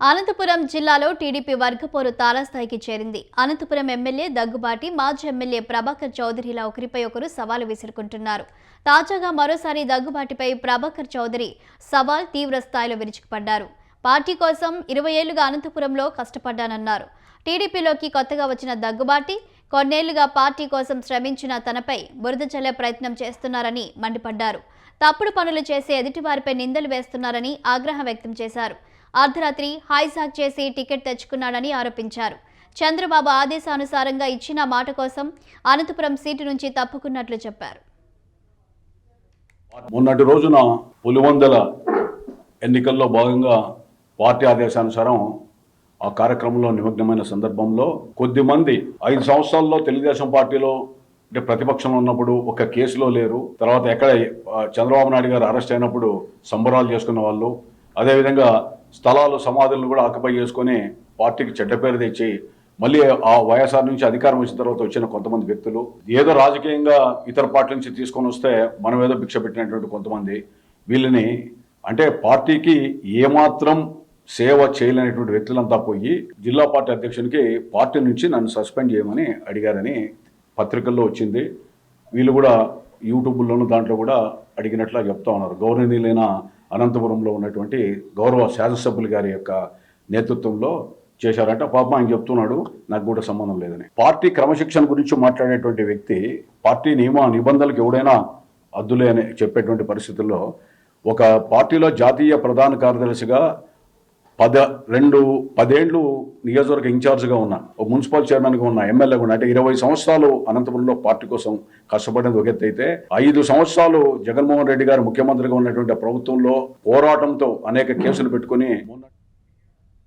అనంతపురం జిల్లాలో టీడీపీ వర్గపోరు తారాస్థాయికి చేరింది. అనంతపురం ఎమ్మెల్యే దగ్గుబాటి, మాజీ ఎమ్మెల్యే ప్రభాకర్ చౌదరిలా ఒకరిపై ఒకరు సవాలు విసురుకుంటున్నారు. తాజాగా మరోసారి దగ్గుబాటిపై ప్రభాకర్ చౌదరి సవాల్ తీవ్ర స్థాయిలో విరుచుకుపడ్డారు. పార్టీ కోసం 20 ఏళ్లుగా అనంతపురంలో కష్టపడ్డానన్నారు. టీడీపీలోకి కొత్తగా వచ్చిన దగ్గుబాటి కొన్నేళ్లుగా పార్టీ కోసం శ్రమించిన తనపై బురద చల్లే ప్రయత్నం చేస్తున్నారని మండిపడ్డారు. తప్పుడు పనులు చేసే ఎదుటివారిపై నిందలు వేస్తున్నారని ఆగ్రహం వ్యక్తం చేశారు. అర్ధరాత్రి హైజాక్ చేసి టికెట్ తెచ్చుకున్నాడని ఆరోపించారు. చంద్రబాబు ఆదేశానుసారంగా ఇచ్చిన మాట కోసం అనంతపురం సీటు నుంచి తప్పుకున్నట్లు చెప్పారు. మొన్నటి రోజున పులివెందుల ఎన్నికల్లో భాగంగా పార్టీ ఆదేశానుసారం ఆ కార్యక్రమంలో నిమగ్నమైన సందర్భంలో కొద్దిమంది 5 సంవత్సరాల్లో తెలుగుదేశం పార్టీలో అంటే ప్రతిపక్షంలో ఉన్నప్పుడు ఒక కేసులో లేరు, తర్వాత ఎక్కడ చంద్రబాబు నాయుడు గారు అరెస్ట్ అయినప్పుడు సంబరాలు చేసుకున్న వాళ్ళు, అదేవిధంగా స్థలాలు సమాధులను కూడా ఆక్యుపై చేసుకొని పార్టీకి చెడ్డ పేరు తెచ్చి మళ్ళీ ఆ వైఎస్ఆర్ నుంచి అధికారం వచ్చిన తర్వాత వచ్చిన కొంతమంది వ్యక్తులు ఏదో రాజకీయంగా ఇతర పార్టీ నుంచి తీసుకొని వస్తే మనం ఏదో భిక్ష పెట్టినటువంటి కొంతమంది వీళ్ళని అంటే పార్టీకి ఏమాత్రం సేవ చేయలేనటువంటి వ్యక్తులంతా పోయి జిల్లా పార్టీ అధ్యక్షునికి పార్టీ నుంచి నన్ను సస్పెండ్ చేయమని అడిగారని పత్రికల్లో వచ్చింది. వీళ్ళు కూడా యూట్యూబ్లోనూ దాంట్లో కూడా అడిగినట్లా చెప్తా ఉన్నారు. గౌరవనీయులైన అనంతపురంలో ఉన్నటువంటి గౌరవ శాసనసభ్యులు గారి యొక్క నేతృత్వంలో చేశారంట. పాపం ఆయన చెప్తున్నాడు నాకు కూడా సంబంధం లేదని. పార్టీ క్రమశిక్షణ గురించి మాట్లాడేటువంటి వ్యక్తి పార్టీ నియమ నిబంధనలకు ఎవడైనా అద్దులే అని చెప్పేటువంటి పరిస్థితుల్లో ఒక పార్టీలో జాతీయ ప్రధాన కార్యదర్శిగా 10 ఏళ్ళు నియోజకవర్గ ఇన్ఛార్జ్గా ఉన్నా, ఒక మున్సిపల్ చైర్మన్గా ఉన్నా, ఎమ్మెల్యేగా ఉన్నా, అంటే 20 సంవత్సరాలు అనంతపురంలో పార్టీ కోసం కష్టపడేది ఒక ఎత్తు అయితే 5 సంవత్సరాలు జగన్మోహన్ రెడ్డి గారు ముఖ్యమంత్రిగా ఉన్నటువంటి ప్రభుత్వంలో పోరాటంతో అనేక కేసులు పెట్టుకుని